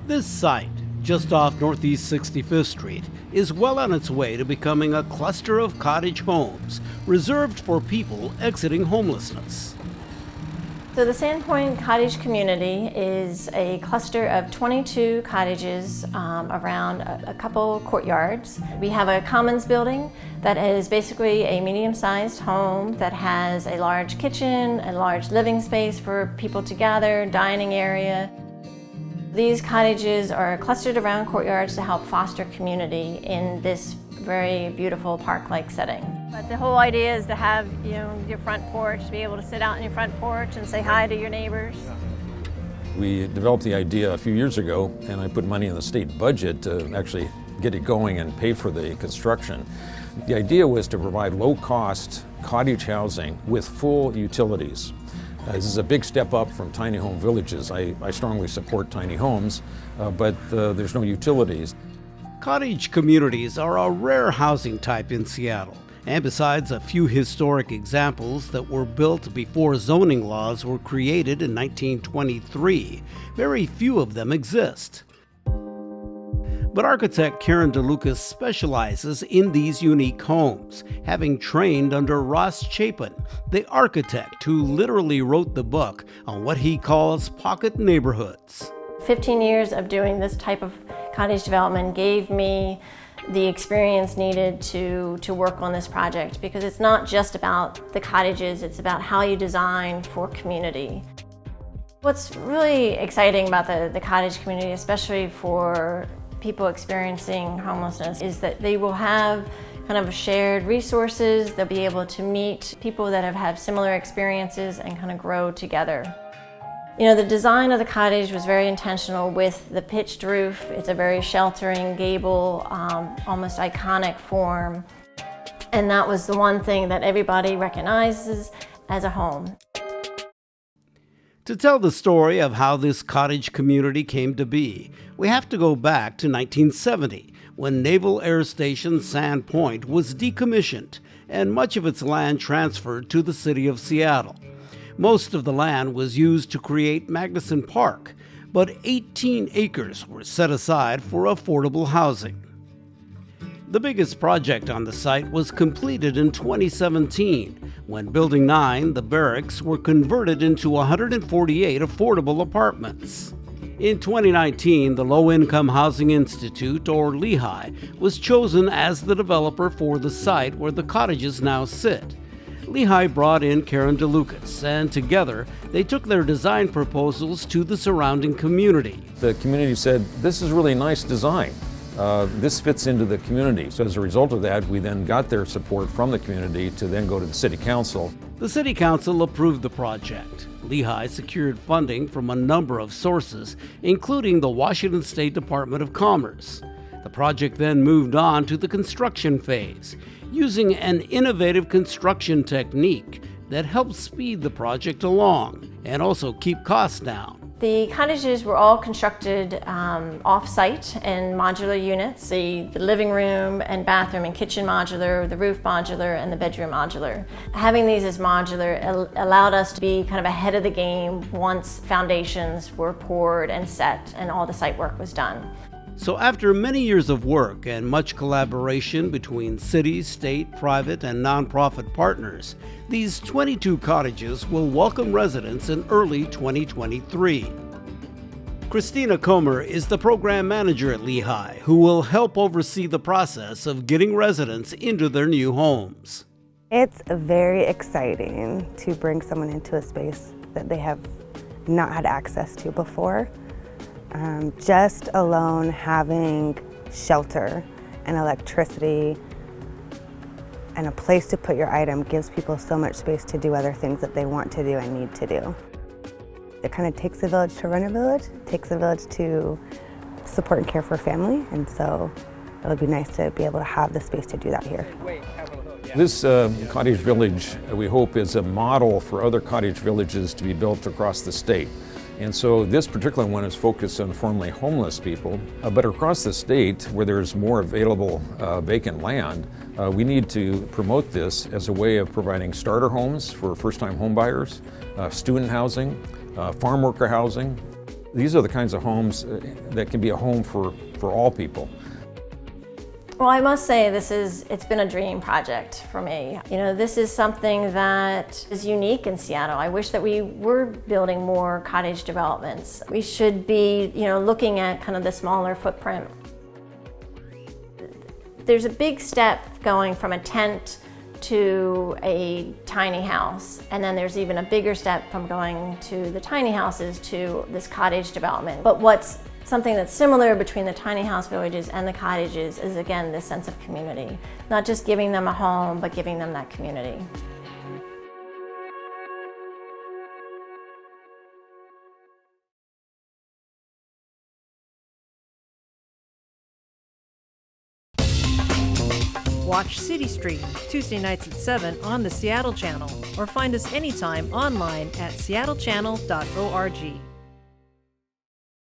This site, just off Northeast 65th Street, is well on its way to becoming a cluster of cottage homes reserved for people exiting homelessness. So the Sandpoint cottage community is a cluster of 22 cottages around a couple courtyards. We have a commons building that is basically a medium-sized home that has a large kitchen, a large living space for people to gather, dining area. These cottages are clustered around courtyards to help foster community in this very beautiful park-like setting. But the whole idea is to have, your front porch, to be able to sit out in your front porch and say hi to your neighbors. We developed the idea a few years ago, and I put money in the state budget to actually get it going and pay for the construction. The idea was to provide low-cost cottage housing with full utilities. This is a big step up from tiny home villages. I strongly support tiny homes, but there's no utilities. Cottage communities are a rare housing type in Seattle, and besides a few historic examples that were built before zoning laws were created in 1923, very few of them exist. But architect Karen DeLucas specializes in these unique homes, having trained under Ross Chapin, the architect who literally wrote the book on what he calls pocket neighborhoods. 15 years of doing this type of cottage development gave me the experience needed to work on this project, because it's not just about the cottages, it's about how you design for community. What's really exciting about the cottage community, especially for people experiencing homelessness, is that they will have kind of shared resources. They'll be able to meet people that have had similar experiences and kind of grow together. The design of the cottage was very intentional with the pitched roof. It's a very sheltering, gable, almost iconic form. And that was the one thing that everybody recognizes as a home. To tell the story of how this cottage community came to be, we have to go back to 1970, when Naval Air Station Sandpoint was decommissioned and much of its land transferred to the city of Seattle. Most of the land was used to create Magnuson Park, but 18 acres were set aside for affordable housing. The biggest project on the site was completed in 2017, when Building 9, the barracks, were converted into 148 affordable apartments. In 2019, the Low Income Housing Institute, or LIHI, was chosen as the developer for the site where the cottages now sit. LIHI brought in Karen DeLucas, and together they took their design proposals to the surrounding community. The community said, this is really nice design. This fits into the community. So as a result of that, we then got their support from the community to then go to the City Council. The City Council approved the project. LIHI secured funding from a number of sources, including the Washington State Department of Commerce. The project then moved on to the construction phase, using an innovative construction technique that helped speed the project along and also keep costs down. The cottages were all constructed off-site in modular units, the living room and bathroom and kitchen modular, the roof modular, and the bedroom modular. Having these as modular allowed us to be kind of ahead of the game once foundations were poured and set and all the site work was done. So after many years of work and much collaboration between city, state, private, and nonprofit partners, these 22 cottages will welcome residents in early 2023. Christina Comer is the program manager at LIHI, who will help oversee the process of getting residents into their new homes. It's very exciting to bring someone into a space that they have not had access to before. Just alone having shelter and electricity and a place to put your item gives people so much space to do other things that they want to do and need to do. It kind of takes a village to run a village. It takes a village to support and care for a family, and so it would be nice to be able to have the space to do that here. This cottage village, we hope, is a model for other cottage villages to be built across the state. And so this particular one is focused on formerly homeless people, but across the state where there's more available vacant land, we need to promote this as a way of providing starter homes for first-time home buyers, student housing, farm worker housing. These are the kinds of homes that can be a home for all people. Well, I must say it's been a dream project for me. You know, this is something that is unique in Seattle. I wish that we were building more cottage developments. We should be, looking at kind of the smaller footprint. There's a big step going from a tent to a tiny house, and then there's even a bigger step from going to the tiny houses to this cottage development. But what's something that's similar between the tiny house villages and the cottages is, again, this sense of community. Not just giving them a home, but giving them that community. Watch CityStream Tuesday nights at 7 on the Seattle channel, or find us anytime online at seattle.gov.